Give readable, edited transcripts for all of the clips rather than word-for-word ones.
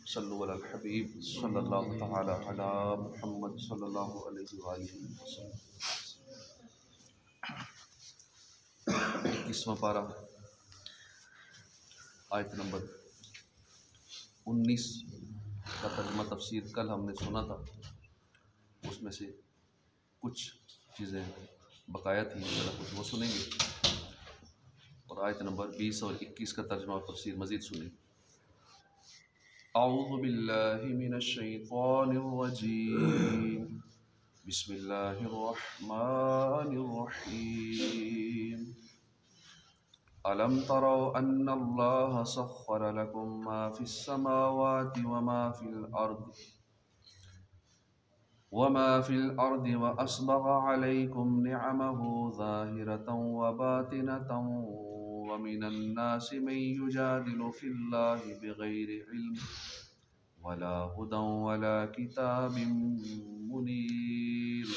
صلو علی الحبیب صلی اللہ تعالی علی محمد صلی اللہ علیہ وآلہ وسلم۔ 21واں پارہ آیت نمبر 19 کا ترجمہ تفسیر کل ہم نے سنا تھا، اس میں سے کچھ چیزیں بقایا تھیں، کچھ وہ سنیں گے، اور آیت نمبر 20 اور 21 کا ترجمہ اور تفسیر مزید سنیں۔ اعوذ باللہ من الشیطان الرجیم، بسم اللہ الرحمن الرحیم۔ أَلَمْ تَرَوْا أَنَّ اللَّهَ سَخَّرَ لَكُم مَّا فِي السَّمَاوَاتِ وَمَا فِي الْأَرْضِ وَأَسْبَغَ عَلَيْكُمْ نِعَمَهُ ظَاهِرَةً وَبَاطِنَةً وَمِنَ النَّاسِ مَن يُجَادِلُ فِي اللَّهِ بِغَيْرِ عِلْمٍ وَلَا هُدًى وَلَا كِتَابٍ مُنِيرٍ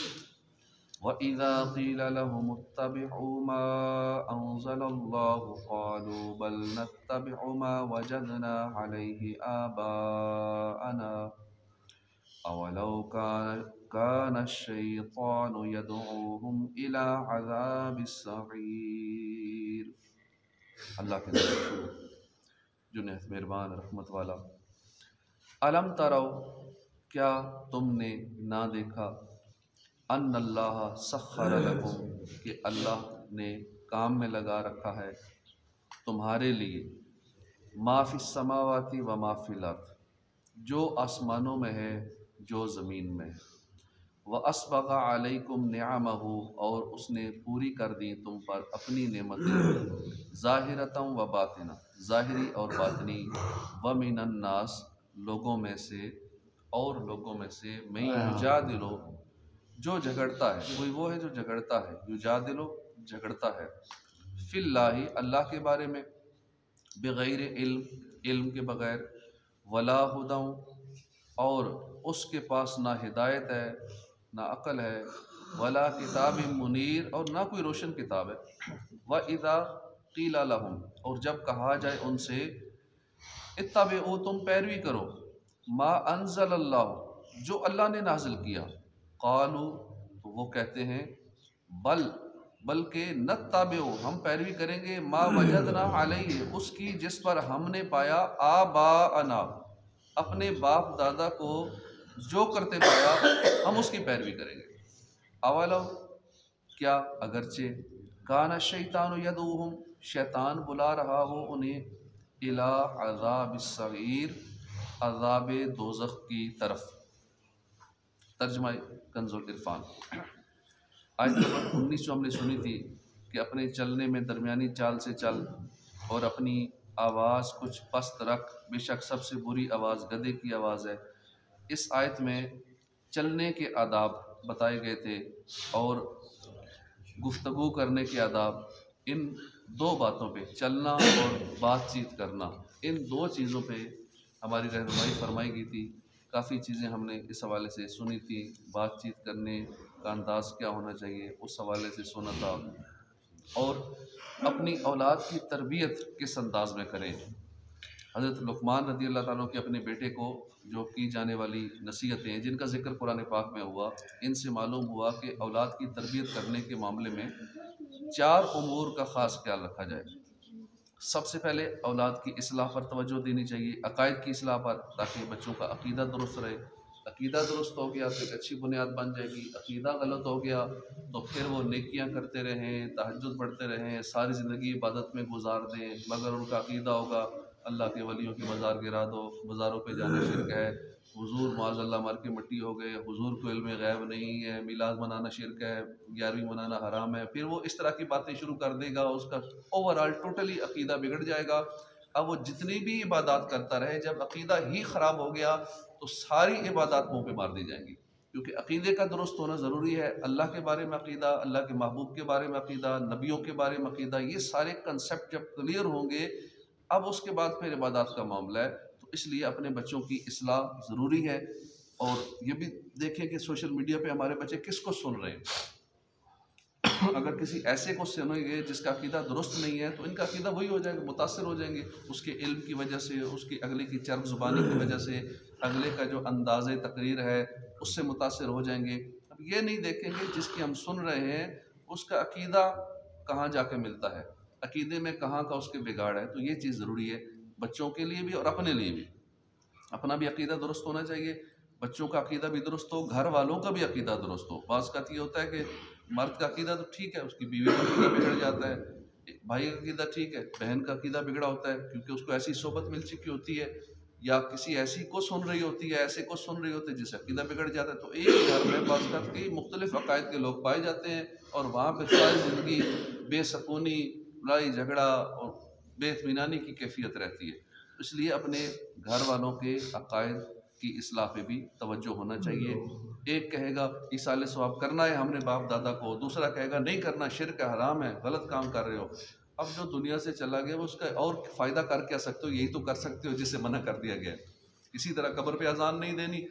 وَإِذَا قِيلَ لَهُمُ اتَّبِعُوا مَا أَنزَلَ اللَّهُ قَالُوا بَلْ نَتَّبِعُ مَا وَجَدْنَا عَلَيْهِ آبَاءَنَا أَوَلَوْ كَانَ الشَّيْطَانُ يَدْعُوهُمْ إِلَى عَذَابِ السَّعِيرِ۔ اللہ کے نام سے شروع جو نہایت مہربان رحمت والا۔ الم ترو، کیا تم نے نہ دیکھا، ان اللہ سخر لکم، کہ اللہ نے کام میں لگا رکھا ہے تمہارے لیے، ما فی السماوات و ما فی الارض، جو آسمانوں میں ہے جو زمین میں ہے، وَأَسْبَغَ عَلَيْكُمْ نِعَمَهُ، اور اس نے پوری کر دی تم پر اپنی نعمتیں، ظاہرۃ و باطنہ، ظاہری اور باطنی، وَمِنَ النَّاسِ، لوگوں میں سے، اور لوگوں میں سے، مَن یجادل، جو جھگڑتا ہے، کوئی وہ ہے جو جھگڑتا ہے، یجادل جھگڑتا ہے، فی اللہ اللہ کے بارے میں، بغیر علم علم کے بغیر، ولا ہدی، اور اس کے پاس نہ ہدایت ہے نہ عقل ہے، ولا کتاب منیر، اور نہ کوئی روشن کتاب ہے، وَإِذَا قِيلَ لَهُمْ، اور جب کہا جائے ان سے، اتبعوا، تم پیروی کرو، ما انزل اللہ، جو اللہ نے نازل کیا، قالوا، تو وہ کہتے ہیں، بلکہ نتبع، ہم پیروی کریں گے، ما وجدنا علیہ، اس کی جس پر ہم نے پایا، آباءنا، اپنے باپ دادا کو جو کرتے پایا ہم اس کی پیروی کریں گے، اولو، کیا اگرچہ، کان الشیطان یدعوہم، شیطان بلا رہا ہو انہیں، الی عذاب السعیر، عذاب دوزخ کی طرف۔ ترجمہ کنز العرفان۔ آیت نمبر 19 جو ہم نے سنی تھی کہ اپنے چلنے میں درمیانی چال سے چل، اور اپنی آواز کچھ پست رکھ، بے شک سب سے بری آواز گدھے کی آواز ہے۔ اس آیت میں چلنے کے آداب بتائے گئے تھے، اور گفتگو کرنے کے آداب، ان دو باتوں پہ، چلنا اور بات چیت کرنا، ان دو چیزوں پہ ہماری رہنمائی فرمائی گئی تھی۔ کافی چیزیں ہم نے اس حوالے سے سنی تھی، بات چیت کرنے کا انداز کیا ہونا چاہیے اس حوالے سے سنا تھا، اور اپنی اولاد کی تربیت کس انداز میں کریں۔ حضرت لقمان رضی اللہ تعالیٰ کے اپنے بیٹے کو جو کی جانے والی نصیحتیں جن کا ذکر قرآن پاک میں ہوا، ان سے معلوم ہوا کہ اولاد کی تربیت کرنے کے معاملے میں 4 امور کا خاص خیال رکھا جائے۔ سب سے پہلے اولاد کی اصلاح پر توجہ دینی چاہیے، عقائد کی اصلاح پر، تاکہ بچوں کا عقیدہ درست رہے۔ عقیدہ درست ہو گیا تو ایک اچھی بنیاد بن جائے گی، عقیدہ غلط ہو گیا تو پھر وہ نیکیاں کرتے رہیں، تہجد پڑھتے رہیں، ساری زندگی عبادت میں گزار دیں، مگر ان کا عقیدہ ہوگا اللہ کے ولیوں کی مزار گرا دو، مزاروں پہ جانا شرک ہے، حضور معاذ اللہ مر کے مٹی ہو گئے، حضور کو علم غیب نہیں ہے، میلاد منانا شرک ہے، 11ویں منانا حرام ہے، پھر وہ اس طرح کی باتیں شروع کر دے گا، اس کا اوورآل ٹوٹلی عقیدہ بگڑ جائے گا۔ اب وہ جتنی بھی عبادات کرتا رہے، جب عقیدہ ہی خراب ہو گیا تو ساری عبادات منہ پہ مار دی جائیں گی، کیونکہ عقیدے کا درست ہونا ضروری ہے۔ اللہ کے بارے میں عقیدہ، اللہ کے محبوب کے بارے میں عقیدہ، نبیوں کے بارے میں عقیدہ، یہ سارے کنسیپٹ جب کلیئر ہوں گے، اب اس کے بعد پھر عبادات کا معاملہ ہے۔ تو اس لیے اپنے بچوں کی اصلاح ضروری ہے، اور یہ بھی دیکھیں کہ سوشل میڈیا پہ ہمارے بچے کس کو سن رہے ہیں۔ اگر کسی ایسے کو سنیں گے جس کا عقیدہ درست نہیں ہے تو ان کا عقیدہ وہی ہو جائے گا، متاثر ہو جائیں گے اس کے علم کی وجہ سے، اس کی اگلے کی چرب زبانی کی وجہ سے، اگلے کا جو انداز تقریر ہے اس سے متاثر ہو جائیں گے۔ اب یہ نہیں دیکھیں گے جس کی ہم سن رہے ہیں اس کا عقیدہ کہاں جا کے ملتا ہے، عقیدے میں کہاں کا اس کے بگاڑ ہے۔ تو یہ چیز ضروری ہے بچوں کے لیے بھی اور اپنے لیے بھی، اپنا بھی عقیدہ درست ہونا چاہیے، بچوں کا عقیدہ بھی درست ہو، گھر والوں کا بھی عقیدہ درست ہو۔ بعض کا یہ ہوتا ہے کہ مرد کا عقیدہ تو ٹھیک ہے، اس کی بیوی کا عقیدہ بگڑ جاتا ہے، بھائی کا عقیدہ ٹھیک ہے، بہن کا عقیدہ بگڑا ہوتا ہے کیونکہ اس کو ایسی صحبت مل چکی ہوتی ہے یا کسی ایسی کو سن رہی ہوتی ہے، ایسے کو سن رہی ہوتی ہے جس عقیدہ بگڑ جاتا ہے۔ تو ایک ہی گھر میں بعض کا کئی مختلف عقائد کے لوگ پائے جاتے ہیں اور وہاں پہ ساری زندگی بے سکونی، لڑائی جھگڑا اور بے اطمینانی کی کیفیت رہتی ہے۔ اس لیے اپنے گھر والوں کے عقائد کی اصلاح پہ بھی توجہ ہونا چاہیے۔ ایک کہے گا ایصال ثواب کرنا ہے ہم نے باپ دادا کو، دوسرا کہے گا نہیں کرنا، شرک ہے، حرام ہے، غلط کام کر رہے ہو۔ اب جو دنیا سے چلا گیا وہ اس کا اور فائدہ کر کیا سکتے ہو؟ یہی تو کر سکتے ہو جس سے منع کر دیا گیا ہے۔ اسی طرح قبر پہ اذان نہیں دینی،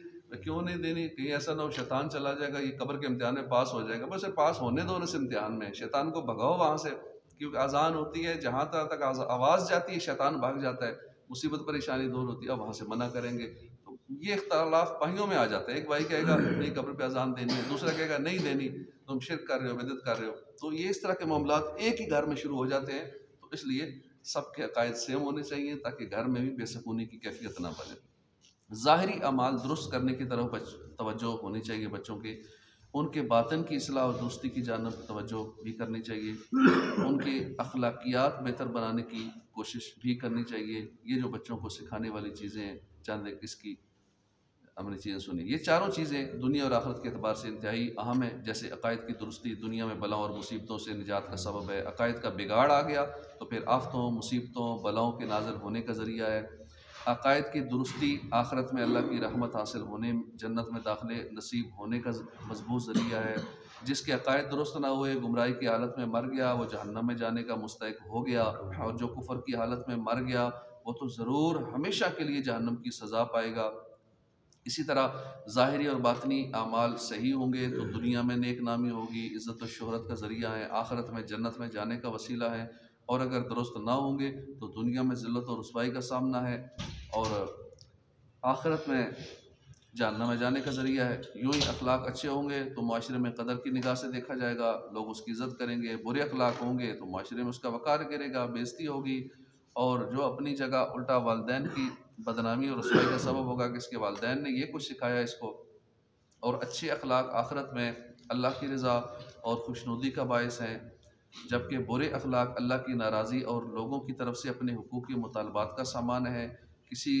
کیوں نہیں دینی؟ کہیں ایسا نہ ہو شیطان چلا جائے گا، یہ قبر کے امتحان میں پاس ہو جائے گا، بس پاس ہونے دو اس امتحان میں، شیطان کو بھگاؤ وہاں سے، کیونکہ اذان ہوتی ہے جہاں تک آواز جاتی ہے شیطان بھاگ جاتا ہے، مصیبت پریشانی دور ہوتی ہے، اب وہاں سے منع کریں گے۔ تو یہ اختلاف بھائیوں میں آ جاتا ہے، ایک بھائی کہے گا نہیں قبر پہ اذان دینی ہے، دوسرا کہے گا نہیں دینی، تم شرک کر رہے ہو، بدعت کر رہے ہو۔ تو یہ اس طرح کے معاملات ایک ہی گھر میں شروع ہو جاتے ہیں، تو اس لیے سب کے عقائد سیم ہونے چاہیے تاکہ گھر میں بھی بے سکونی کی کیفیت نہ بنے۔ ظاہری اعمال درست کرنے کی طرف توجہ ہونی چاہیے بچوں کے، ان کے باطن کی اصلاح اور درستی کی جانب توجہ بھی کرنی چاہیے، ان کے اخلاقیات بہتر بنانے کی کوشش بھی کرنی چاہیے۔ یہ جو بچوں کو سکھانے والی چیزیں ہیں، چند ایک اس کی ہم نے چیزیں سنی، یہ چاروں چیزیں دنیا اور آخرت کے اعتبار سے انتہائی اہم ہیں۔ جیسے عقائد کی درستی دنیا میں بلاؤں اور مصیبتوں سے نجات کا سبب ہے، عقائد کا بگاڑ آ گیا تو پھر آفتوں، مصیبتوں، بلاؤں کے نازل ہونے کا ذریعہ ہے۔ عقائد کی درستی آخرت میں اللہ کی رحمت حاصل ہونے، جنت میں داخلے نصیب ہونے کا مضبوط ذریعہ ہے۔ جس کے عقائد درست نہ ہوئے، گمراہی کی حالت میں مر گیا، وہ جہنم میں جانے کا مستحق ہو گیا، اور جو کفر کی حالت میں مر گیا وہ تو ضرور ہمیشہ کے لیے جہنم کی سزا پائے گا۔ اسی طرح ظاہری اور باطنی اعمال صحیح ہوں گے تو دنیا میں نیک نامی ہوگی، عزت و شہرت کا ذریعہ ہے، آخرت میں جنت میں جانے کا وسیلہ ہے، اور اگر درست نہ ہوں گے تو دنیا میں ذلت و رسوائی کا سامنا ہے اور آخرت میں جہنم میں جانے کا ذریعہ ہے۔ یوں ہی اخلاق اچھے ہوں گے تو معاشرے میں قدر کی نگاہ سے دیکھا جائے گا، لوگ اس کی عزت کریں گے، برے اخلاق ہوں گے تو معاشرے میں اس کا وقار گرے گا، بے عزتی ہوگی، اور جو اپنی جگہ الٹا والدین کی بدنامی اور رسوائی کا سبب ہوگا کہ اس کے والدین نے یہ کچھ سکھایا اس کو۔ اور اچھے اخلاق آخرت میں اللہ کی رضا اور خوشنودی کا باعث ہیں، جبکہ برے اخلاق اللہ کی ناراضی اور لوگوں کی طرف سے اپنے حقوقی مطالبات کا سامان ہے۔ کسی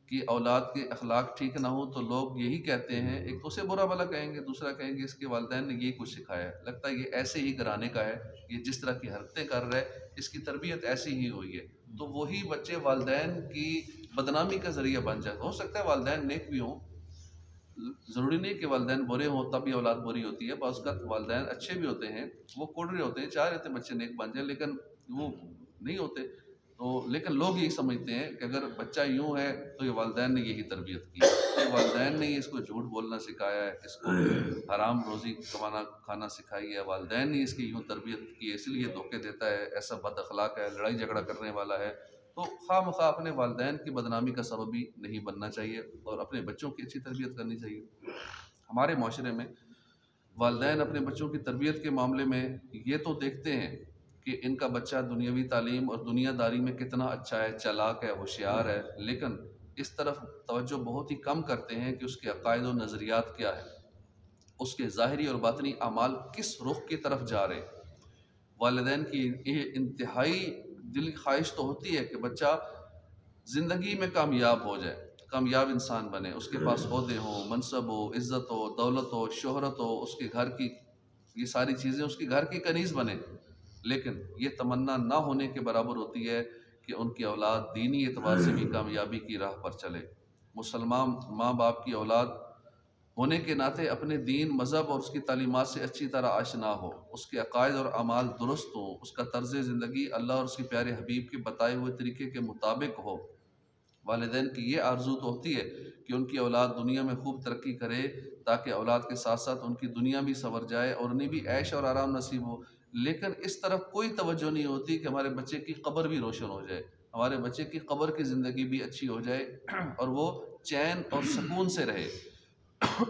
کی اولاد کے اخلاق ٹھیک نہ ہو تو لوگ یہی کہتے ہیں، ایک تو اسے برا بھلا کہیں گے، دوسرا کہیں گے اس کے والدین نے یہ کچھ سکھایا ہے، لگتا ہے یہ ایسے ہی گھرانے کا ہے، یہ جس طرح کی حرکتیں کر رہا ہے اس کی تربیت ایسی ہی ہوئی ہے۔ تو وہی بچے والدین کی بدنامی کا ذریعہ بن جائے۔ ہو سکتا ہے والدین نیک بھی ہوں، ضروری نہیں کہ والدین برے ہوں تب ہی اولاد بری ہوتی ہے، بعض اوقات والدین اچھے بھی ہوتے ہیں، وہ کوڑ رہے ہوتے ہیں، چاہ رہے تھے بچے نیک بن جائیں لیکن وہ نہیں ہوتے۔ تو لیکن لوگ یہی سمجھتے ہیں کہ اگر بچہ یوں ہے تو یہ والدین نے یہی تربیت کی ہے، یہ والدین نے اس کو جھوٹ بولنا سکھایا ہے، اس کو حرام روزی کھانا سکھائی ہے، والدین نے اس کی یوں تربیت کی ہے، اس لیے دھوکے دیتا ہے، ایسا بد اخلاق ہے، لڑائی جھگڑا کرنے والا ہے۔ تو خواہ مخواہ اپنے والدین کی بدنامی کا سبب بھی نہیں بننا چاہیے اور اپنے بچوں کی اچھی تربیت کرنی چاہیے۔ ہمارے معاشرے میں والدین اپنے بچوں کی تربیت کے معاملے میں یہ تو دیکھتے ہیں کہ ان کا بچہ دنیاوی تعلیم اور دنیا داری میں کتنا اچھا ہے، چالاک ہے، ہوشیار ہے، لیکن اس طرف توجہ بہت ہی کم کرتے ہیں کہ اس کے عقائد و نظریات کیا ہے، اس کے ظاہری اور باطنی اعمال کس رخ کی طرف جا رہے ہیں۔ والدین کی یہ انتہائی دل کی خواہش تو ہوتی ہے کہ بچہ زندگی میں کامیاب ہو جائے، کامیاب انسان بنے، اس کے پاس عہدے ہوں، منصب ہو، عزت ہو، دولت ہو، شہرت ہو، اس کے گھر کی یہ ساری چیزیں اس کے گھر کی کنیز بنے، لیکن یہ تمنا نہ ہونے کے برابر ہوتی ہے کہ ان کی اولاد دینی اعتبار سے بھی کامیابی کی راہ پر چلے۔ مسلمان ماں باپ کی اولاد ہونے کے ناطے اپنے دین، مذہب اور اس کی تعلیمات سے اچھی طرح آشنا ہو، اس کے عقائد اور اعمال درست ہوں، اس کا طرز زندگی اللہ اور اس کے پیارے حبیب کے بتائے ہوئے طریقے کے مطابق ہو۔ والدین کی یہ آرزو تو ہوتی ہے کہ ان کی اولاد دنیا میں خوب ترقی کرے، تاکہ اولاد کے ساتھ ساتھ ان کی دنیا بھی سنور جائے اور انہیں بھی عیش اور آرام نصیب ہو، لیکن اس طرف کوئی توجہ نہیں ہوتی کہ ہمارے بچے کی قبر بھی روشن ہو جائے، ہمارے بچے کی قبر کی زندگی بھی اچھی ہو جائے اور وہ چین اور سکون سے رہے۔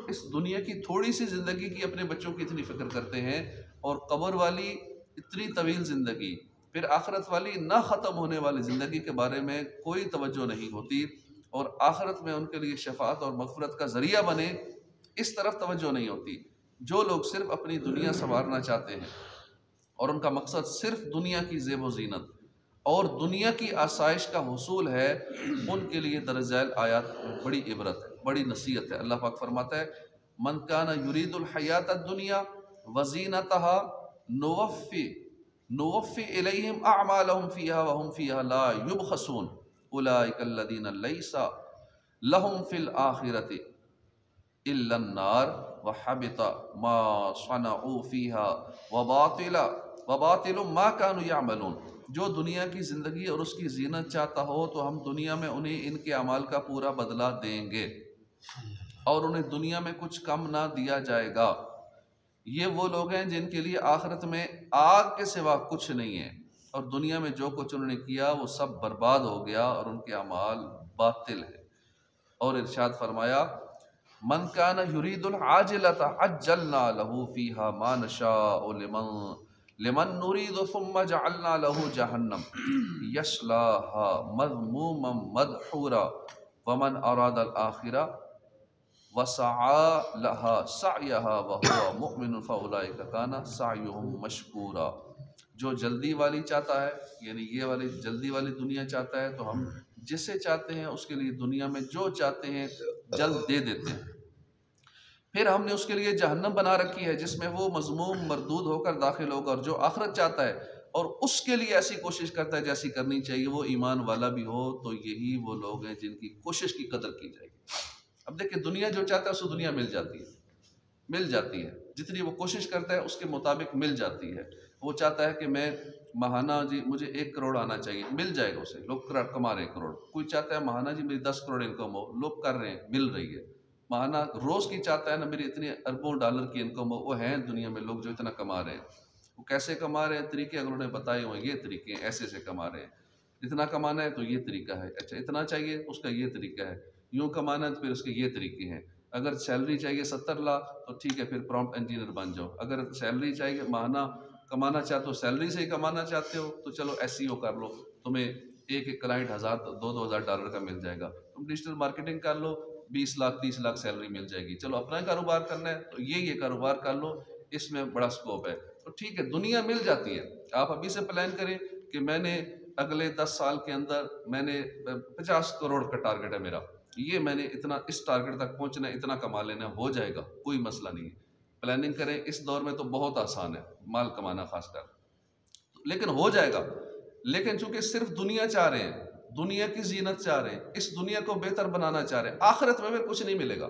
اس دنیا کی تھوڑی سی زندگی کی اپنے بچوں کی اتنی فکر کرتے ہیں، اور قبر والی اتنی طویل زندگی، پھر آخرت والی نہ ختم ہونے والی زندگی کے بارے میں کوئی توجہ نہیں ہوتی، اور آخرت میں ان کے لیے شفاعت اور مغفرت کا ذریعہ بنے اس طرف توجہ نہیں ہوتی۔ جو لوگ صرف اپنی دنیا سنوارنا چاہتے ہیں اور ان کا مقصد صرف دنیا کی زیب و زینت اور دنیا کی آسائش کا حصول ہے، ان کے لیے درج ذیل آیات بڑی عبرت ہے، بڑی نصیحت ہے۔ اللہ پاک فرماتا ہے من کان یرید الحیات الدنیا وزینتها نوفی الیہم اعمالہم فیہا وہم فیہا لا یبخسون اولئک الذین لیس لہم فی الآخرۃ الا النار وحبط ما صنعوا فیہا وباطل ما كانوا یعملون۔ جو دنیا کی زندگی اور اس کی زینت چاہتا ہو تو ہم دنیا میں انہیں ان کے اعمال کا پورا بدلہ دیں گے اور انہیں دنیا میں کچھ کم نہ دیا جائے گا۔ یہ وہ لوگ ہیں جن کے لیے آخرت میں آگ کے سوا کچھ نہیں ہے، اور دنیا میں جو کچھ انہوں نے کیا وہ سب برباد ہو گیا اور ان کے اعمال باطل ہے۔ اور ارشاد فرمایا من کان یرید العاجلۃ عجلنا له فیہا ما نشاء لمن نرید ثم جعلنا له جہنم یصلاها مذموما مدحورا ومن اراد الآخرہ وسعى لها سعيها وهو مؤمن فاولئک کان سعیهم مشکورا۔ جو جلدی والی چاہتا ہے، یعنی یہ والی جلدی والی دنیا چاہتا ہے، تو ہم جسے چاہتے ہیں اس کے لیے دنیا میں جو چاہتے ہیں جلد دے دیتے ہیں، پھر ہم نے اس کے لیے جہنم بنا رکھی ہے جس میں وہ مذموم مردود ہو کر داخل ہوگا، اور جو آخرت چاہتا ہے اور اس کے لیے ایسی کوشش کرتا ہے جیسی کرنی چاہیے، وہ ایمان والا بھی ہو، تو یہی وہ لوگ ہیں جن کی کوشش کی قدر کی جائے گی۔ اب دیکھیں دنیا جو چاہتا ہے اس کو دنیا مل جاتی ہے، جتنی وہ کوشش کرتا ہے اس کے مطابق مل جاتی ہے۔ وہ چاہتا ہے کہ میں ماہانہ جی مجھے 1 کروڑ آنا چاہیے، مل جائے گا اسے، لوگ کما رہے ہیں کروڑ۔ کوئی چاہتا ہے ماہانہ جی میری 10 کروڑ انکم ہو، لوگ کر رہے ہیں، مل رہی ہے۔ ماہانہ روز کی چاہتا ہے نا میری اتنے اربوں ڈالر کی انکم ہو، وہ ہیں دنیا میں لوگ جو اتنا کما رہے ہیں۔ وہ کیسے کما رہے ہیں، طریقے اگر انہوں نے بتائے ہوئے یہ طریقے ہیں، ایسے سے کما رہے ہیں۔ اتنا کمانا ہے تو یہ طریقہ ہے، اچھا اتنا چاہیے اس کا یہ طریقہ ہے، یوں کمانا ہے تو پھر اس کے یہ طریقے ہیں۔ اگر سیلری چاہیے 70 لاکھ تو ٹھیک ہے، پھر پرومپٹ انجینئر بن جاؤ۔ اگر سیلری چاہیے ماہانہ کمانا چاہتے ہو، سیلری سے ہی کمانا چاہتے ہو، تو چلو SEO کر لو، تمہیں ایک کلائنٹ 2,000 ڈالر کا مل جائے گا۔ تم ڈیجیٹل مارکیٹنگ کر لو، 20 لاکھ 30 لاکھ سیلری مل جائے گی۔ چلو اپنا کاروبار کرنا ہے تو یہ کاروبار کر لو، اس میں بڑا سکوپ ہے، تو ٹھیک ہے دنیا مل جاتی ہے۔ آپ ابھی سے پلان کریں کہ میں نے اگلے 10 سال کے اندر میں نے 50 کروڑ کا ٹارگٹ ہے میرا، یہ میں نے اتنا اس ٹارگٹ تک پہنچنا ہے، اتنا کما لینا، ہو جائے گا، کوئی مسئلہ نہیں ہے۔ پلاننگ کریں، اس دور میں تو بہت آسان ہے مال کمانا خاص کر، لیکن ہو جائے گا۔ لیکن چونکہ صرف دنیا چاہ رہے ہیں، دنیا کی زینت چاہ رہے ہیں، اس دنیا کو بہتر بنانا چاہ رہے ہیں، آخرت میں پھر کچھ نہیں ملے گا۔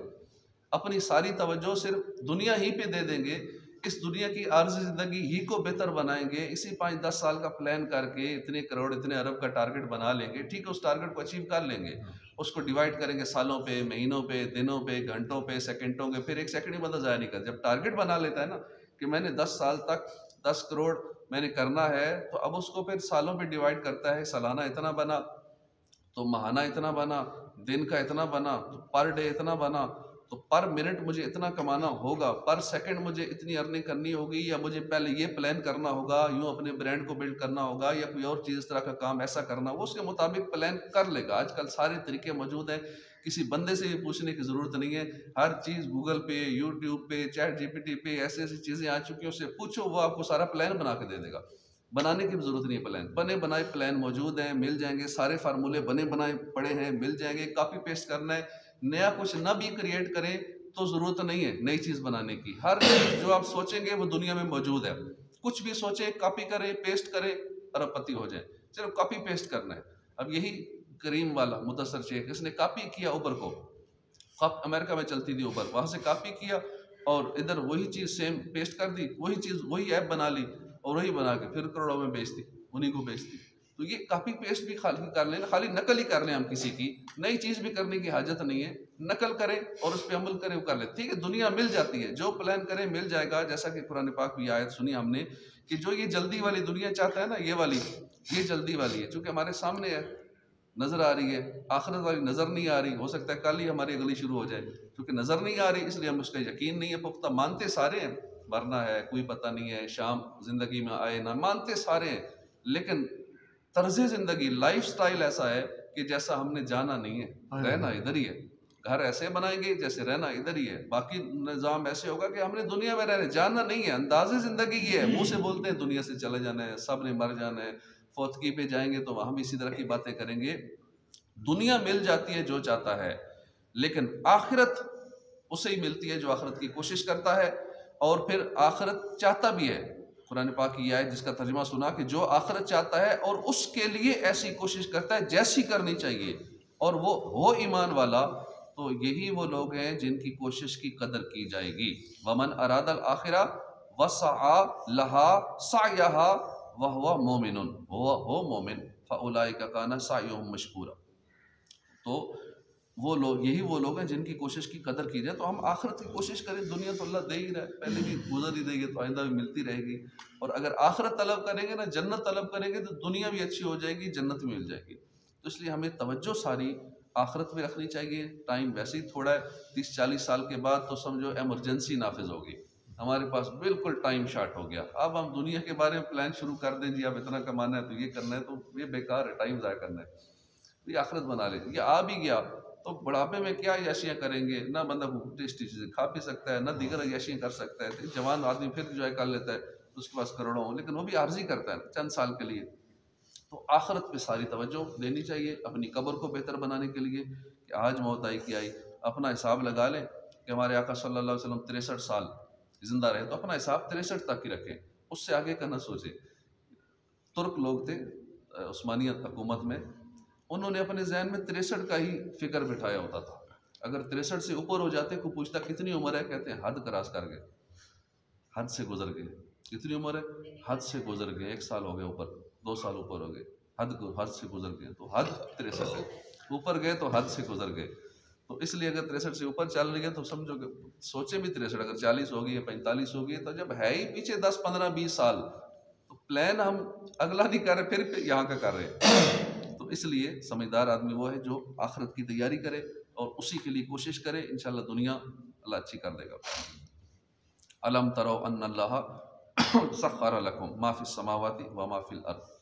اپنی ساری توجہ صرف دنیا ہی پہ دے دیں گے، اس دنیا کی عارضی زندگی ہی کو بہتر بنائیں گے، اسی 5-10 سال کا پلان کر کے اتنے کروڑ اتنے ارب کا ٹارگٹ بنا لیں گے، ٹھیک ہے اس ٹارگٹ کو اچیو کر لیں گے، اس کو ڈیوائڈ کریں گے سالوں پہ، مہینوں پہ، دنوں پہ، گھنٹوں پہ، سیکنڈوں پہ، پھر 1 سیکنڈ ہی بندہ ضائع نہیں کرتا۔ جب ٹارگٹ بنا لیتا ہے نا کہ میں نے 10 سال تک 10 کروڑ میں نے کرنا ہے، تو اب اس کو پھر سالوں پہ ڈیوائڈ کرتا ہے، سالانہ اتنا بنا تو ماہانہ اتنا بنا، دن کا اتنا بنا تو پر ڈے اتنا بنا، تو پر منٹ مجھے اتنا کمانا ہوگا، پر سیکنڈ مجھے اتنی ارننگ کرنی ہوگی، یا مجھے پہلے یہ پلان کرنا ہوگا، یوں اپنے برانڈ کو بلڈ کرنا ہوگا، یا کوئی اور چیز اس طرح کا کام ایسا کرنا، وہ اس کے مطابق پلان کر لے گا۔ آج کل سارے طریقے موجود ہیں، کسی بندے سے یہ پوچھنے کی ضرورت نہیں ہے، ہر چیز گوگل پہ، یوٹیوب پہ، چیٹ GPT پہ ایسی ایسی چیزیں آ چکی ہیں، اس سے پوچھو وہ آپ کو سارا پلان بنا کے دے دے گا۔ بنانے کی بھی ضرورت نہیں ہے، پلان بنے بنائے پلان موجود ہیں، مل جائیں گے، سارے فارمولے بنے بنائے پڑے ہیں، مل جائیں گے، کاپی پیسٹ کرنا ہے، نیا کچھ نہ بھی کریٹ کریں تو ضرورت نہیں ہے نئی چیز بنانے کی۔ ہر چیز جو آپ سوچیں گے وہ دنیا میں موجود ہے، کچھ بھی سوچیں کاپی کریں پیسٹ کریں ارب پتی ہو جائیں۔ چلو کاپی پیسٹ کرنا ہے، اب یہی کریم والا مدثر شیخ اس نے کاپی کیا اوبر کو، امریکہ میں چلتی تھی اوبر، وہاں سے کاپی کیا اور ادھر وہی چیز سیم پیسٹ کر دی، وہی چیز وہی ایپ بنا لی اور وہی بنا کے پھر کروڑوں میں بیچ دی، انہیں کو بیچ دی۔ تو یہ کاپی پیسٹ بھی خالی کر لیں، خالی نقل ہی کر لیں ہم کسی کی، نئی چیز بھی کرنے کی حاجت نہیں ہے، نقل کریں اور اس پہ عمل کریں، وہ کر لیں، ٹھیک ہے، دنیا مل جاتی ہے، جو پلان کریں مل جائے گا، جیسا کہ قرآن پاک بھی آیت سنی ہم نے کہ جو یہ جلدی والی دنیا چاہتا ہے نا، یہ جلدی والی ہے، چونکہ ہمارے سامنے ہے، نظر آ رہی ہے، آخرت والی نظر نہیں آ رہی، ہو سکتا ہے کل ہی ہماری اگلی شروع ہو جائے، کیونکہ نظر نہیں آ رہی اس لیے ہم اس کا یقین نہیں ہے پختہ، مانتے سارے ہیں مرنا ہے، کوئی پتہ نہیں ہے، شام زندگی میں آئے نہ، مانتے سارے ہیں، لیکن طرز زندگی لائف سٹائل ایسا ہے کہ جیسا ہم نے جانا نہیں ہے، رہنا ادھر ہی ہے، گھر ایسے بنائیں گے جیسے رہنا ادھر ہی ہے، باقی نظام ایسے ہوگا کہ ہم نے دنیا میں رہنا، جاننا نہیں ہے، انداز زندگی یہ ہے، منہ سے بولتے ہیں دنیا سے چلے جانا ہے، سب نے مر جانا ہے، فوتگی پہ جائیں گے تو ہم اسی طرح کی باتیں کریں گے، دنیا مل جاتی ہے جو چاہتا ہے، لیکن آخرت اسے ہی ملتی ہے جو آخرت کی کوشش کرتا ہے، اور پھر آخرت چاہتا بھی ہے، قرآن پاک کی آیت جس کا ترجمہ سنا کہ جو آخرت چاہتا ہے اور اس کے لیے ایسی کوشش کرتا ہے جیسی کرنی چاہیے، اور وہ ہو ایمان والا، تو یہی وہ لوگ ہیں جن کی کوشش کی قدر کی جائے گی، ومن اراد الآخرہ وسعى لها سعيها وهو مؤمن، وہ مومن، فاولئک کان سعیهم مشکورا، تو وہ لوگ، یہی وہ لوگ ہیں جن کی کوشش کی قدر کی جائے، تو ہم آخرت کی کوشش کریں، دنیا تو اللہ دے ہی رہا ہے، پہلے بھی گزر ہی دے گی تو آئندہ بھی ملتی رہے گی، اور اگر آخرت طلب کریں گے نا، جنت طلب کریں گے تو دنیا بھی اچھی ہو جائے گی، جنت بھی مل جائے گی، تو اس لیے ہمیں توجہ ساری آخرت میں رکھنی چاہیے، ٹائم ویسے ہی تھوڑا ہے، 30-40 سال کے بعد تو سمجھو ایمرجنسی نافذ ہوگی، ہمارے پاس بالکل ٹائم شارٹ ہو گیا، اب ہم دنیا کے بارے میں پلان شروع کر دیں، جی اب اتنا کمانا ہے تو یہ کرنا ہے، تو یہ بیکار ہے، ٹائم ضائع کرنا ہے، یہ آخرت بنا لیں، یہ آ بھی گیا تو بڑھاپے میں کیا عیاشیاں کریں گے، نہ بندہ ٹیسٹی چیزیں کھا پی سکتا ہے، نہ دیگر عیاشیاں کر سکتا ہے، جوان آدمی پھر انجوائے کر لیتا ہے، اس کے پاس کروڑوں ہوں، لیکن وہ بھی عارضی کرتا ہے چند سال کے لیے، تو آخرت پہ ساری توجہ دینی چاہیے، اپنی قبر کو بہتر بنانے کے لیے، کہ آج موت آئی کہ آئی، اپنا حساب لگا لیں کہ ہمارے آقا صلی اللہ علیہ وسلم 63 سال زندہ رہے، تو اپنا حساب 63 تک ہی رکھیں، اس سے آگے کا نہ سوچیں، ترک لوگ تھے عثمانیہ حکومت میں، انہوں نے اپنے ذہن میں 63 کا ہی فکر بٹھایا ہوتا تھا، اگر 63 سے اوپر ہو جاتے، کوئی پوچھتا کتنی عمر ہے، کہتے ہیں حد کراس کر گئے، حد سے گزر گئے، کتنی عمر ہے، حد سے گزر گئے، 1 سال ہو گئے اوپر، 2 سال اوپر ہو گئے، حد سے گزر گئے، تو حد 63 ہے، اوپر گئے تو حد سے گزر گئے، تو اس لیے اگر 63 سے اوپر چل رہی ہے تو سمجھو کہ سوچیں بھی 63، اگر 40 ہوگی یا 45 ہوگی، تو جب ہے ہی پیچھے 10-15-20 سال، تو پلان ہم اگلا نہیں کر رہے، پھر یہاں کا کر رہے ہیں، تو اس لیے سمجھدار آدمی وہ ہے جو آخرت کی تیاری کرے اور اسی کے لیے کوشش کرے، انشاءاللہ دنیا اللہ اچھی کر دے گا۔ الم تروا ان اللہ سخر لکم ما فی السماوات و ما فی الارض،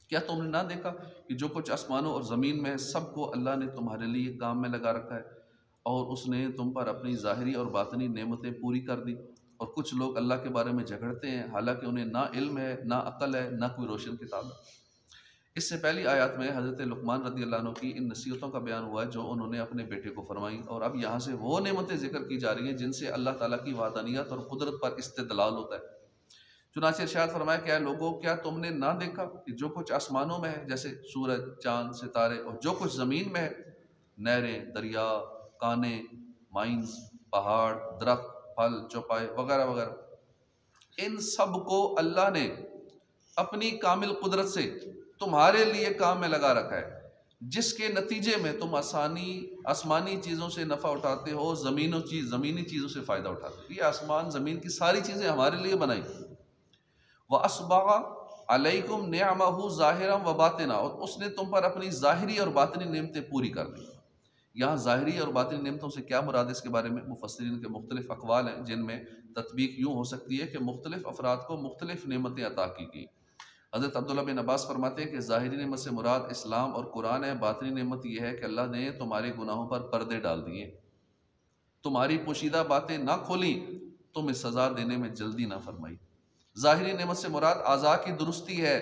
کیا تم نے نہ دیکھا کہ جو کچھ آسمانوں اور زمین میں ہے سب کو اللہ نے تمہارے لیے کام میں لگا رکھا ہے، اور اس نے تم پر اپنی ظاہری اور باطنی نعمتیں پوری کر دی، اور کچھ لوگ اللہ کے بارے میں جھگڑتے ہیں حالانکہ انہیں نہ علم ہے، نہ عقل ہے، نہ کوئی روشن کتاب ہے۔ اس سے پہلی آیات میں حضرت لقمان رضی اللہ عنہ کی ان نصیحتوں کا بیان ہوا ہے جو انہوں نے اپنے بیٹے کو فرمائی، اور اب یہاں سے وہ نعمتیں ذکر کی جا رہی ہیں جن سے اللہ تعالیٰ کی وحدانیت اور قدرت پر استدلال ہوتا ہے۔ چنانچہ ارشاد فرمایا، کیا لوگوں کیا تم نے نہ دیکھا کہ جو کچھ آسمانوں میں ہے جیسے سورج، چاند، ستارے، اور جو کچھ زمین میں ہے، نہریں، دریا، کانیں، مائنز، پہاڑ، درخت، پھل، چوپائے وغیرہ وغیرہ، ان سب کو اللہ نے اپنی کامل قدرت سے تمہارے لیے کام میں لگا رکھا ہے، جس کے نتیجے میں تم آسمانی چیزوں سے نفع اٹھاتے ہو، زمینی چیزوں سے فائدہ اٹھاتے ہو، یہ آسمان زمین کی ساری چیزیں ہمارے لیے بنائی۔ وَأَسْبَغَ عَلَيْكُمْ نِعْمَهُ ظَاهِرًا وَبَاطِنًا، اور اس نے تم پر اپنی ظاہری اور باطنی نعمتیں پوری کر دی۔ یہاں ظاہری اور باطنی نعمتوں سے کیا مراد ہے، اس کے بارے میں مفسرین کے مختلف اقوال ہیں، جن میں تطبیق یوں ہو سکتی ہے کہ مختلف افراد کو مختلف نعمتیں عطا کی گئی۔ حضرت عبداللہ بن عباس فرماتے ہیں کہ ظاہری نعمت سے مراد اسلام اور قرآن ہے، باطنی نعمت یہ ہے کہ اللہ نے تمہارے گناہوں پر پردے ڈال دیے، تمہاری پوشیدہ باتیں نہ کھولیں، تمہیں سزا دینے میں جلدی نہ فرمائی۔ ظاہری نعمت سے مراد اعضاء کی درستی ہے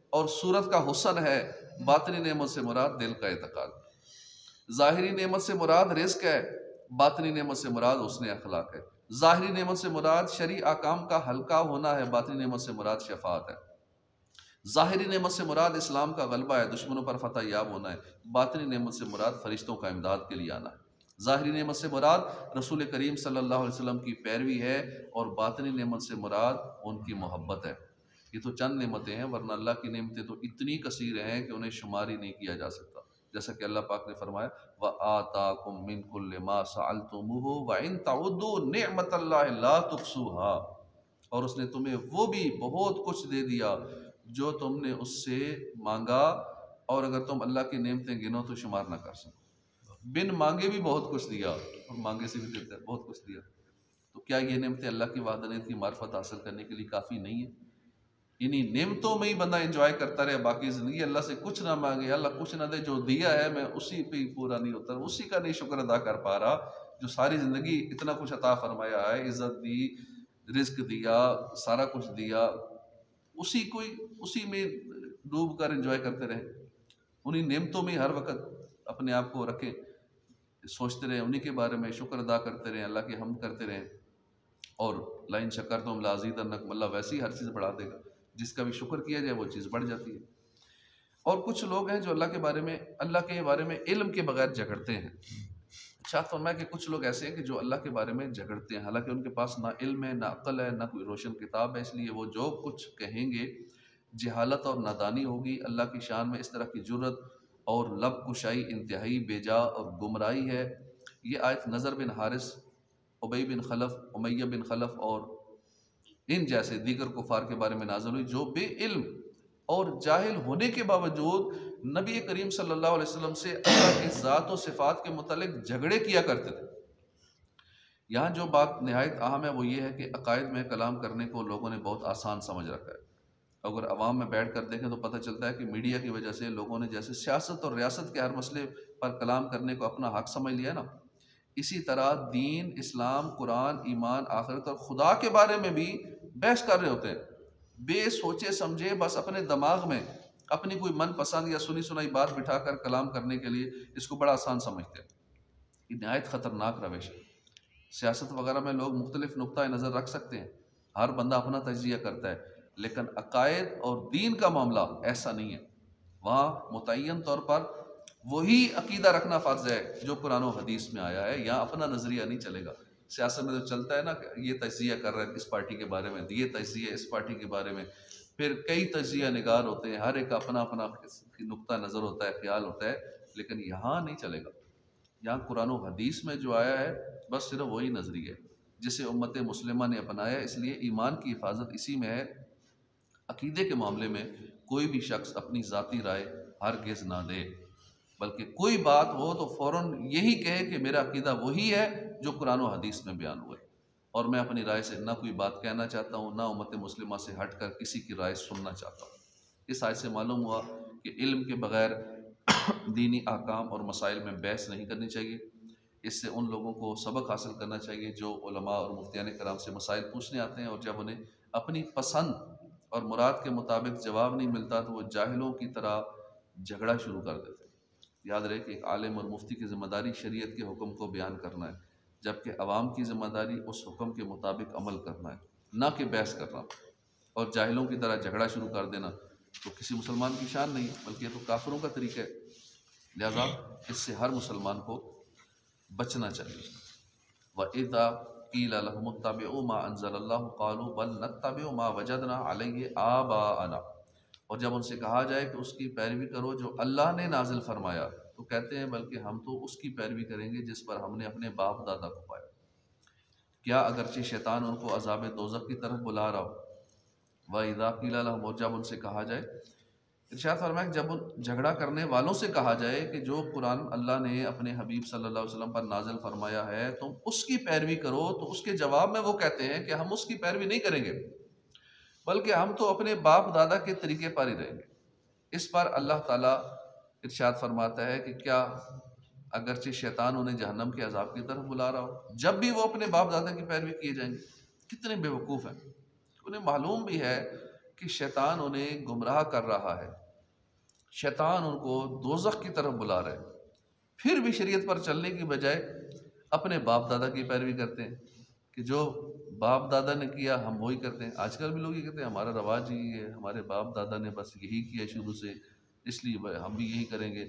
اور صورت کا حسن ہے، باطنی نعمت سے مراد دل کا اعتقاد۔ ظاہری نعمت سے مراد رزق ہے، باطنی نعمت سے مراد حسن اخلاق ہے۔ ظاہری نعمت سے مراد شرعی احکام کا حلقہ ہونا ہے، باطنی نعمت سے مراد شفاعت ہے۔ ظاہری نعمت سے مراد اسلام کا غلبہ ہے، دشمنوں پر فتح یاب ہونا ہے، باطنی نعمت سے مراد فرشتوں کا امداد کے لیے آنا ہے۔ ظاہری نعمت سے مراد رسول کریم صلی اللہ علیہ وسلم کی پیروی ہے، اور باطنی نعمت سے مراد ان کی محبت ہے۔ یہ تو چند نعمتیں ہیں، ورنہ اللہ کی نعمتیں تو اتنی کثیر ہیں کہ انہیں شمار ہی نہیں کیا جا سکتا۔ جیسا کہ اللہ پاک نے فرمایا وَآتَاكُم مِّن كُلِّ مَا سَأَلْتُمُوهُ وَإِن تَعُدُّوا نِعْمَةَ اللَّهِ لَا تُحْصُوهَا، اور اس نے تمہیں وہ بھی بہت کچھ دے دیا جو تم نے اس سے مانگا، اور اگر تم اللہ کی نعمتیں گنو تو شمار نہ کر سکو۔ بن مانگے بھی بہت کچھ دیا، اور مانگے سے بھی دیتا ہے، بہت کچھ دیا۔ تو کیا یہ نعمتیں اللہ کی وحدانیت کی معرفت حاصل کرنے کے لیے کافی نہیں ہیں؟ انہی نعمتوں میں ہی بندہ انجوائے کرتا رہے باقی زندگی، اللہ سے کچھ نہ مانگے، اللہ کچھ نہ دے، جو دیا ہے میں اسی پہ ہی پورا نہیں ہوتا، اسی کا نہیں شکر ادا کر پا رہا، جو ساری زندگی اتنا کچھ عطا فرمایا ہے، عزت دی، رزق دیا، سارا کچھ دیا، اسی میں ڈوب کر انجوائے کرتے رہیں، انہی نعمتوں میں ہر وقت اپنے آپ کو رکھیں، سوچتے رہیں انہی کے بارے میں، شکر ادا کرتے رہیں، اللہ کی حمد کرتے رہیں، اور لَإِن شَكَرْتُمْ لَأَزِيدَنَّكُمْ، اللہ ویسے ہی ہر چیز بڑھا دے گا، جس کا بھی شکر کیا جائے وہ چیز بڑھ جاتی ہے۔ اور کچھ لوگ ہیں جو اللہ کے بارے میں علم کے بغیر جھگڑتے ہیں۔ شاہ فرمایا کہ کچھ لوگ ایسے ہیں کہ جو اللہ کے بارے میں جھگڑتے ہیں، حالانکہ ان کے پاس نہ علم ہے، نہ عقل ہے، نہ کوئی روشن کتاب ہے، اس لیے وہ جو کچھ کہیں گے جہالت اور نادانی ہوگی۔ اللہ کی شان میں اس طرح کی جرت اور لب کشائی انتہائی بیجا اور گمراہی ہے۔ یہ آیت نضر بن حارث، ابی بن خلف، امیہ بن خلف اور ان جیسے دیگر کفار کے بارے میں نازل ہوئی جو بے علم اور جاہل ہونے کے باوجود نبی کریم صلی اللہ علیہ وسلم سے اللہ کی ذات و صفات کے متعلق جھگڑے کیا کرتے تھے۔ یہاں جو بات نہایت اہم ہے وہ یہ ہے کہ عقائد میں کلام کرنے کو لوگوں نے بہت آسان سمجھ رکھا ہے۔ اگر عوام میں بیٹھ کر دیکھیں تو پتہ چلتا ہے کہ میڈیا کی وجہ سے لوگوں نے جیسے سیاست اور ریاست کے ہر مسئلے پر کلام کرنے کو اپنا حق سمجھ لیا نا، اسی طرح دین، اسلام، قرآن، ایمان، آخرت اور خدا کے بارے میں بھی بحث کر رہے ہوتے ہیں، بے سوچے سمجھے، بس اپنے دماغ میں اپنی کوئی من پسند یا سنی سنائی بات بٹھا کر کلام کرنے کے لیے اس کو بڑا آسان سمجھتے ہیں۔ یہ نہایت خطرناک روش ہے۔ سیاست وغیرہ میں لوگ مختلف نقطہ نظر رکھ سکتے ہیں، ہر بندہ اپنا تجزیہ کرتا ہے، لیکن عقائد اور دین کا معاملہ ایسا نہیں ہے۔ وہاں متعین طور پر وہی عقیدہ رکھنا فرض ہے جو قرآن و حدیث میں آیا ہے، یہاں اپنا نظریہ نہیں چلے گا۔ سیاست میں تو چلتا ہے نا کہ یہ تجزیہ کر رہا ہے اس پارٹی کے بارے میں، یہ تجزیہ اس پارٹی کے بارے میں، پھر کئی تجزیہ نگار ہوتے ہیں، ہر ایک اپنا اپنا نقطہ نظر ہوتا ہے، خیال ہوتا ہے، لیکن یہاں نہیں چلے گا۔ یہاں قرآن و حدیث میں جو آیا ہے بس صرف وہی نظریہ ہے جسے امت مسلمہ نے اپنایا، اس لیے ایمان کی حفاظت اسی میں ہے۔ عقیدے کے معاملے میں کوئی بھی شخص اپنی ذاتی رائے ہرگز نہ دے، بلکہ کوئی بات ہو تو فوراً یہی کہے کہ میرا عقیدہ وہی ہے جو قرآن و حدیث میں بیان ہوا ہے، اور میں اپنی رائے سے نہ کوئی بات کہنا چاہتا ہوں، نہ امت مسلمہ سے ہٹ کر کسی کی رائے سننا چاہتا ہوں۔ اس آیت سے معلوم ہوا کہ علم کے بغیر دینی احکام اور مسائل میں بحث نہیں کرنی چاہیے۔ اس سے ان لوگوں کو سبق حاصل کرنا چاہیے جو علماء اور مفتیان کرام سے مسائل پوچھنے آتے ہیں، اور جب انہیں اپنی پسند اور مراد کے مطابق جواب نہیں ملتا تو وہ جاہلوں کی طرح جھگڑا شروع کر دیتے ہیں۔ یاد رہے کہ ایک عالم اور مفتی کی ذمہ داری شریعت کے حکم کو بیان کرنا ہے، جبکہ عوام کی ذمہ داری اس حکم کے مطابق عمل کرنا ہے، نہ کہ بحث کرنا۔ اور جاہلوں کی طرح جھگڑا شروع کر دینا تو کسی مسلمان کی شان نہیں، بلکہ یہ تو کافروں کا طریقہ ہے، لہذا اس سے ہر مسلمان کو بچنا چاہیے۔ وَإِذَا قِيلَ لَهُمُ اتَّبِعُوا مَا أَنزَلَ اللَّهُ قَالُوا بَلْ نَتَّبِعُ مَا وَجَدْنَا عَلَيْهِ آبَاءَنَا، اور جب ان سے کہا جائے کہ اس کی پیروی کرو جو اللہ نے نازل فرمایا تو کہتے ہیں بلکہ ہم تو اس کی پیروی کریں گے جس پر ہم نے اپنے باپ دادا کو پایا، کیا اگرچہ شیطان ان کو عذاب دوزخ کی طرف بلا رہا ہو۔ وَإِذَا قِيلَ لَهُمْ، اور جب ان سے کہا جائے، ارشاد فرمایا کہ جب ان جھگڑا کرنے والوں سے کہا جائے کہ جو قرآن اللہ نے اپنے حبیب صلی اللہ علیہ وسلم پر نازل فرمایا ہے تم اس کی پیروی کرو، تو اس کے جواب میں وہ کہتے ہیں کہ ہم اس کی پیروی نہیں کریں گے، بلکہ ہم تو اپنے باپ دادا کے طریقے پر ہی رہیں گے۔ اس پر اللہ تعالیٰ ارشاد فرماتا ہے کہ کیا اگرچہ شیطان انہیں جہنم کے عذاب کی طرف بلا رہا ہو، جب بھی وہ اپنے باپ دادا کی پیروی کیے جائیں گے۔ کتنے بے وقوف ہیں، انہیں معلوم بھی ہے کہ شیطان انہیں گمراہ کر رہا ہے، شیطان ان کو دوزخ کی طرف بلا رہا ہے، پھر بھی شریعت پر چلنے کی بجائے اپنے باپ دادا کی پیروی کرتے ہیں کہ جو باپ دادا نے کیا ہم وہی کرتے ہیں۔ آج کل بھی لوگ یہ کہتے ہیں ہمارا رواج ہی ہے، ہمارے باپ دادا نے بس یہی کیا شروع سے، اس لیے ہم بھی یہی کریں گے۔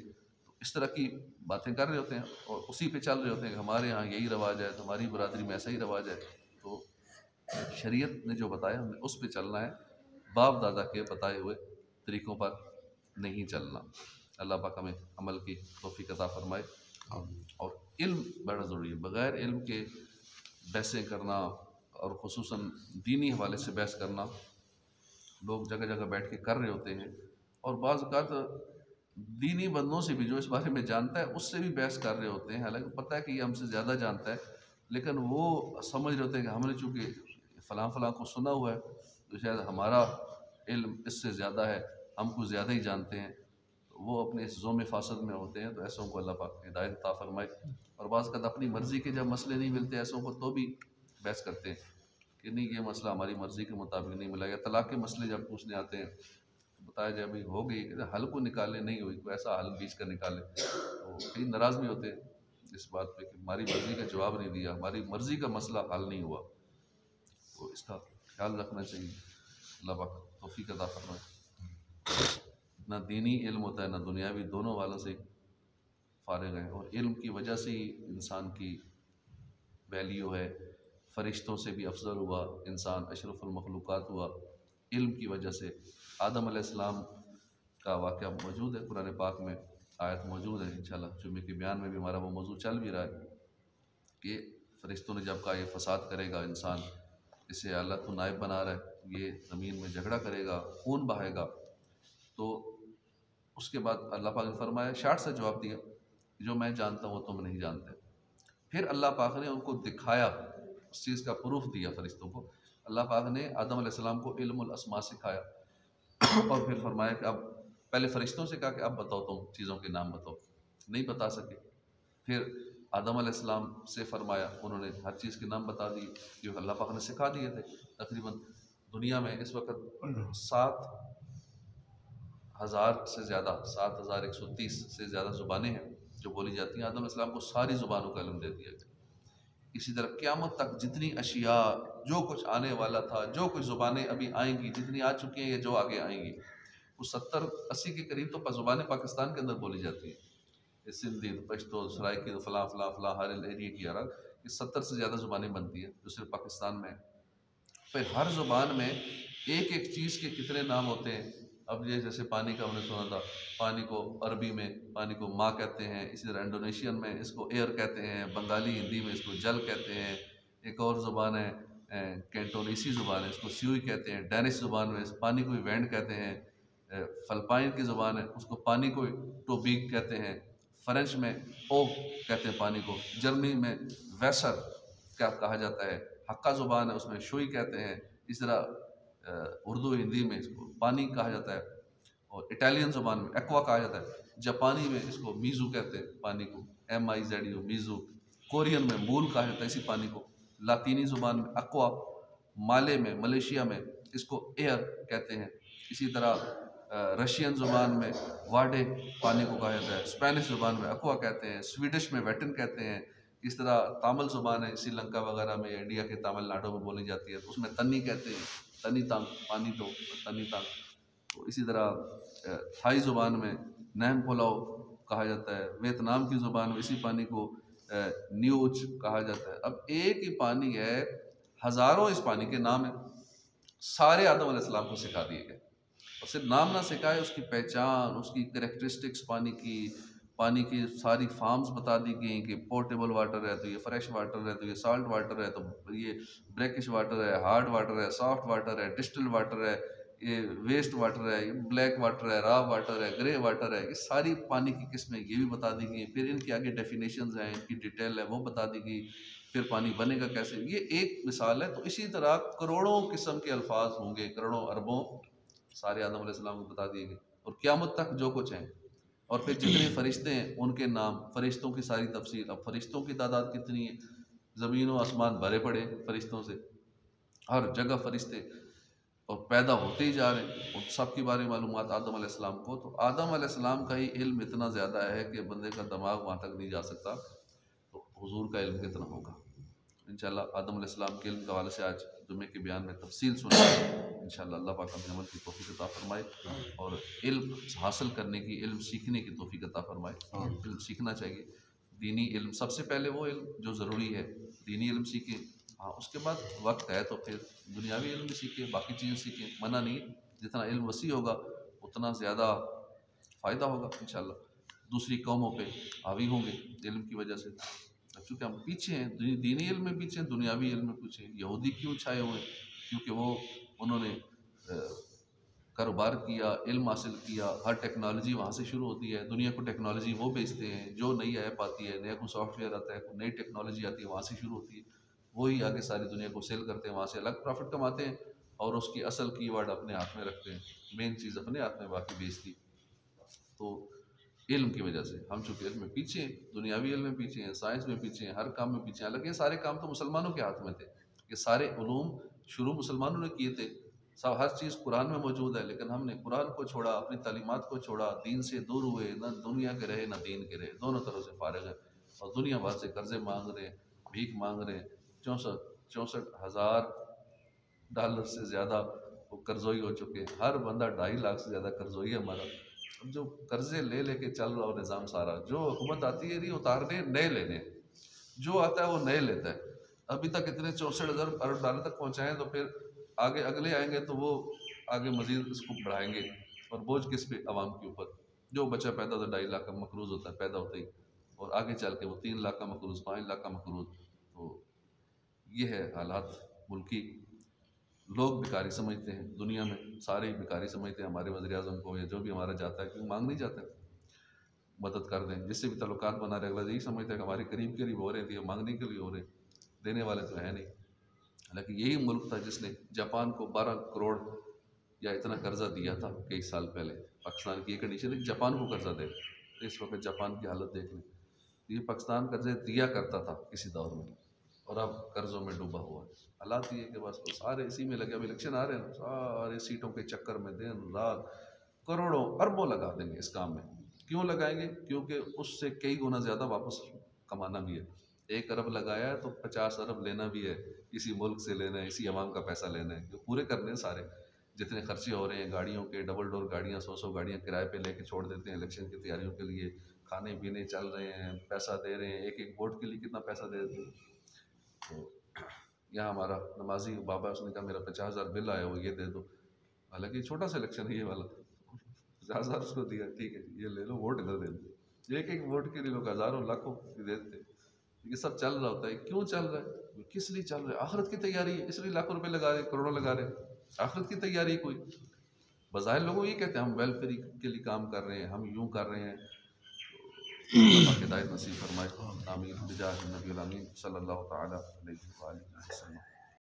تو اس طرح کی باتیں کر رہے ہوتے ہیں اور اسی پہ چل رہے ہوتے ہیں کہ ہمارے ہاں یہی رواج ہے، ہماری برادری میں ایسا ہی رواج ہے۔ تو شریعت نے جو بتایا ہم نے اس پہ چلنا ہے، باپ دادا کے بتائے ہوئے طریقوں پر نہیں چلنا۔ اللہ پاک ہمیں عمل کی توفیق عطا فرمائے۔ اور علم بڑا ضروری ہے، بغیر علم کے بحثیں کرنا اور خصوصاً دینی حوالے سے بحث کرنا لوگ جگہ جگہ بیٹھ کے کر رہے ہوتے ہیں، اور بعض اوقات دینی بندوں سے بھی جو اس بارے میں جانتا ہے اس سے بھی بحث کر رہے ہوتے ہیں، حالانکہ پتہ ہے کہ یہ ہم سے زیادہ جانتا ہے، لیکن وہ سمجھ رہے ہوتے ہیں کہ ہم نے چونکہ فلاں فلاں کو سنا ہوا ہے تو شاید ہمارا علم اس سے زیادہ ہے، ہم کو زیادہ ہی جانتے ہیں، وہ اپنے اس ذوم فاسد میں ہوتے ہیں۔ تو ایسوں کو اللہ پاک ہدایت عطا فرمائے۔ اور بعض اوقات اپنی مرضی کے جب مسئلے نہیں ملتے ایسوں کو تو بھی بحث کرتے ہیں کہ نہیں یہ مسئلہ ہماری مرضی کے مطابق نہیں ملا، یا طلاق کے مسئلے جب پوچھنے آتے ہیں تو بتایا جائے بھائی ہو گئی، کہ حل کو نکالے نہیں ہوئی، کوئی ایسا حل بیچ کر نکالے، تو کئی ناراض بھی ہوتے ہیں اس بات پہ کہ ہماری مرضی کا جواب نہیں دیا، ہماری مرضی کا مسئلہ حل نہیں ہوا۔ تو اس کا خیال رکھنا چاہیے۔ اللہ پاک توفیق عطا فرمائے۔ نہ دینی علم ہوتا ہے نہ دنیاوی، دونوں والوں سے فارغ ہیں، اور علم کی وجہ سے ہی انسان کی ویلیو ہے، فرشتوں سے بھی افضل ہوا انسان، اشرف المخلوقات ہوا علم کی وجہ سے۔ آدم علیہ السلام کا واقعہ موجود ہے قرآن پاک میں، آیت موجود ہے، انشاءاللہ جمعے کے بیان میں بھی ہمارا وہ موضوع چل بھی رہا ہے کہ فرشتوں نے جب کہا یہ فساد کرے گا انسان، اسے اللہ کو نائب بنا رہا ہے، یہ زمین میں جھگڑا کرے گا، خون بہائے گا، تو اس کے بعد اللہ پاک نے فرمایا، شاٹ سے جواب دیا، جو میں جانتا ہوں وہ تم نہیں جانتے۔ پھر اللہ پاک نے ان کو دکھایا، اس چیز کا پروف دیا فرشتوں کو۔ اللہ پاک نے آدم علیہ السلام کو علم الاسماء سکھایا، اور پھر فرمایا کہ اب پہلے فرشتوں سے کہا کہ اب بتاؤ تم چیزوں کے نام بتاؤ، نہیں بتا سکے۔ پھر آدم علیہ السلام سے فرمایا، انہوں نے ہر چیز کے نام بتا دیے جو اللہ پاک نے سکھا دیے تھے۔ تقریباً دنیا میں اس وقت 7,000 سے زیادہ، 7,130 سے زیادہ زبانیں ہیں جو بولی جاتی ہیں۔ آدم علیہ السلام کو ساری زبانوں کا علم دے دیا گیا۔ اسی طرح قیامت تک جتنی اشیاء، جو کچھ آنے والا تھا، جو کچھ زبانیں ابھی آئیں گی، جتنی آ چکی ہیں یا جو آگے آئیں گی، وہ 70-80 کے قریب تو زبانیں پاکستان کے اندر بولی جاتی ہیں، سندھی، پشتو، سرائکی، فلاں فلاں فلاں، ہر ایریے کی الگ، یہ 70 سے زیادہ زبانیں بنتی ہیں جو صرف پاکستان میں ہیں۔ پھر ہر زبان میں ایک ایک چیز کے کتنے نام ہوتے ہیں۔ اب یہ جیسے پانی کا ہم نے سنا تھا، پانی کو عربی میں پانی کو ماں کہتے ہیں، اسی طرح انڈونیشین میں اس کو ایئر کہتے ہیں، بنگالی ہندی میں اس کو جل کہتے ہیں، ایک اور زبان ہے کینٹونیسی زبان ہے، اس کو سیوئی کہتے ہیں، ڈینش زبان میں اس پانی کو وینڈ کہتے ہیں، فلپائن کی زبان ہے اس کو پانی کو ٹوبیک کہتے ہیں، فرینچ میں او کہتے ہیں پانی کو، جرمنی میں ویسر کیا کہا جاتا ہے، حقہ زبان ہے اس میں شوئی کہتے ہیں، اس طرح اردو ہندی میں اس کو پانی کہا جاتا ہے، اور اٹالین زبان میں ایکوا کہا جاتا ہے، جاپانی میں اس کو میزو کہتے ہیں پانی کو، MIZO میزو، کورین میں مول کہا جاتا ہے اسی پانی کو، لاطینی زبان میں اکوا، مالے میں ملیشیا میں اس کو ایئر کہتے ہیں، اسی طرح رشین زبان میں واڈے پانی کو کہا جاتا ہے، اسپینش زبان میں اکوا کہتے ہیں، سویڈش میں ویٹن کہتے ہیں، اس طرح تامل زبان ہے سری لنکا وغیرہ میں، انڈیا کے تامل ناڈو میں بولی جاتی ہے، اس میں تنی کہتے ہیں، تنی تانگ پانی تو تنی تانگ، تو اسی طرح تھائی زبان میں نیم پلاؤ کہا جاتا ہے، ویتنام کی زبان میں اسی پانی کو نیوچ کہا جاتا ہے۔ اب ایک ہی پانی ہے، ہزاروں اس پانی کے نام ہیں، سارے آدم علیہ السلام کو سکھا دیے گئے، اور صرف نام نہ سکھائے، اس کی پہچان، اس کی کریکٹرسٹکس، پانی کی ساری فارمز بتا دی گئی کہ پورٹیبل واٹر ہے تو یہ فریش واٹر ہے، تو یہ سالٹ واٹر ہے، تو یہ بریکش واٹر ہے، ہارڈ واٹر ہے، سافٹ واٹر ہے، ڈسٹل واٹر ہے، یہ ویسٹ واٹر ہے، یہ بلیک واٹر ہے، را واٹر ہے، گرے واٹر ہے، یہ ساری پانی کی قسمیں یہ بھی بتا دی گئی۔ پھر ان کے آگے ڈیفینیشنز ہیں، ان کی ڈیٹیل ہے وہ بتا دی گئی، پھر پانی بنے گا کیسے، یہ ایک مثال ہے۔ تو اسی طرح کروڑوں قسم کے الفاظ ہوں گے، کروڑوں اربوں، سارے آدم علیہ السلام کو بتا دیے گئے، اور قیامت تک جو کچھ ہیں، اور پھر جتنے فرشتے ہیں ان کے نام، فرشتوں کی ساری تفصیل۔ اب فرشتوں کی تعداد کتنی ہے، زمین و آسمان بھرے پڑے فرشتوں سے، ہر جگہ فرشتے، اور پیدا ہوتے ہی جا رہے ہیں، اور سب کے بارے میں معلومات آدم علیہ السلام کو۔ تو آدم علیہ السلام کا ہی علم اتنا زیادہ ہے کہ بندے کا دماغ وہاں تک نہیں جا سکتا، تو حضور کا علم کتنا ہوگا۔ انشاءاللہ آدم علیہ السلام کے علم کے حوالے سے آج جمعے کے بیان میں تفصیل سنیں گے انشاءاللہ۔ اللہ پاک ہمیں عمل کی توفیق عطا فرمائے، اور علم حاصل کرنے کی، علم سیکھنے کی توفیق عطا فرمائے۔ علم سیکھنا چاہیے، دینی علم سب سے پہلے وہ علم جو ضروری ہے، دینی علم سیکھیں، ہاں اس کے بعد وقت ہے تو پھر دنیاوی علم بھی سیکھیں، باقی چیزیں سیکھیں، منع نہیں، جتنا علم وسیع ہوگا اتنا زیادہ فائدہ ہوگا انشاءاللہ، دوسری قوموں پہ حاوی ہوں گے علم کی وجہ سے۔ چونکہ ہم پیچھے ہیں، دینی علم میں پیچھے ہیں، دنیاوی علم میں پیچھے ہیں۔ یہودی کیوں چھائے ہوئے ہیں؟ کیونکہ انہوں نے کاروبار کیا، علم حاصل کیا، ہر ٹیکنالوجی وہاں سے شروع ہوتی ہے، دنیا کو ٹیکنالوجی وہ بیچتے ہیں، جو نئی ایپ آتی ہے، نیا کوئی سافٹ ویئر آتا ہے، کوئی نئی ٹیکنالوجی آتی ہے، وہاں سے شروع ہوتی ہے، وہی آگے ساری دنیا کو سیل کرتے ہیں، وہاں سے الگ پروفٹ کماتے ہیں اور اس کی اصل کی ورڈ اپنے ہاتھ میں رکھتے ہیں، مین چیز اپنے ہاتھ میں، باقی بیچتی۔ تو علم کی وجہ سے ہم چونکہ علم میں پیچھے ہیں، دنیاوی علم میں پیچھے ہیں، سائنس میں پیچھے ہیں، ہر کام میں پیچھے ہیں۔ حالانکہ یہ سارے کام تو مسلمانوں کے ہاتھ میں تھے، یہ سارے علوم شروع مسلمانوں نے کیے تھے، سب ہر چیز قرآن میں موجود ہے، لیکن ہم نے قرآن کو چھوڑا، اپنی تعلیمات کو چھوڑا، دین سے دور ہوئے، نہ دنیا کے رہے نہ دین کے رہے، دونوں طرف سے فارغ ہیں، اور دنیا بھر سے قرضے مانگ رہے ہیں، بھیک مانگ رہے ہیں۔ 64,000 ڈالر سے زیادہ وہ قرضوئی ہو چکے ہیں، ہر بندہ 2.5 لاکھ سے زیادہ قرضوئی ہے ہمارا۔ اب جو قرضے لے لے کے چل رہا ہو نظام سارا، جو حکومت آتی ہے نہیں اتارنے، نئے لینے، جو آتا ہے وہ نئے لیتا ہے۔ ابھی تک اتنے 64,000 ارب ڈالر تک پہنچائیں، تو پھر آگے اگلے آئیں گے تو وہ آگے مزید اس کو بڑھائیں گے، اور بوجھ کس پہ؟ عوام کے اوپر۔ جو بچہ پیدا ہوتا ہے 2.5 لاکھ کا مقروض ہوتا ہے پیدا ہوتا ہی، اور آگے چل کے وہ 3 لاکھ کا مقروض، 5 لاکھ کا مقروض۔ تو یہ ہے حالات ملکی۔ لوگ بیکاری سمجھتے ہیں، دنیا میں سارے ہی بیکاری سمجھتے ہیں ہمارے وزیر اعظم کو، یا جو بھی ہمارا جاتا ہے، کیوں مانگ نہیں جاتا ہے مدد کر دیں، جس سے بھی تعلقات بنا رہے، اگلا یہی سمجھتا ہے کہ ہمارے قریب ہو رہے تھے، مانگنے کے لیے ہو رہے، دینے والے تو ہے نہیں۔ حالانکہ یہی ملک تھا جس نے جاپان کو 12 کروڑ یا اتنا قرضہ دیا تھا کئی سال پہلے۔ پاکستان کی یہ کنڈیشن ہے کہ جاپان کو قرضہ دے، اس وقت جاپان کی حالت دیکھ لیں۔ یہ پاکستان قرضے دیا کرتا تھا کسی دور میں، اور اب قرضوں میں ڈوبا ہوا ہے۔ حالات یہ کہ بس وہ سارے اسی میں لگے، اب الیکشن آ رہے ہیں، سارے سیٹوں کے چکر میں دن رات کروڑوں اربوں لگا دیں گے اس کام میں۔ کیوں لگائیں گے؟ کیونکہ اس سے کئی گنا زیادہ واپس کمانا بھی ہے۔ 1 ارب لگایا ہے تو 50 ارب لینا بھی ہے، اسی ملک سے لینا ہے، اسی عوام کا پیسہ لینا ہے، پورے کرنے ہیں سارے جتنے خرچے ہو رہے ہیں، گاڑیوں کے، ڈبل ڈور گاڑیاں 100 گاڑیاں کرائے پہ لے کے چھوڑ دیتے ہیں الیکشن کی تیاریوں کے لیے، کھانے پینے چل رہے ہیں، پیسہ دے رہے ہیں، ایک ووٹ کے لیے کتنا پیسہ دے دیتے ہیں۔ تو یہاں ہمارا نمازی بابا، اس نے کہا میرا 50,000 بل آیا ہو، یہ دے دو، حالانکہ یہ چھوٹا سا الیکشن ہے یہ والا، 50,000 اس کو دیا، ٹھیک ہے یہ لے لو، ووٹ ادھر دے دو۔ ایک ووٹ کے لیے لوگ ہزاروں لاکھوں دیتے ہیں۔ یہ سب چل رہا ہوتا ہے، کیوں چل رہا ہے؟ کس لیے چل رہا ہے؟ آخرت کی تیاری ہے، اس لیے لاکھوں روپے لگا رہے، کروڑوں لگا رہے، آخرت کی تیاری کوئی۔ بظاہر لوگوں یہ کہتے ہیں ہم ویلفیئر کے لیے کام کر رہے ہیں، ہم یوں کر رہے ہیں۔ اللہ ہدایت نصیب فرمائے، آمین، بجاہ النبی الامین صلی اللہ تعالیٰ علیہ وآلہ وسلم۔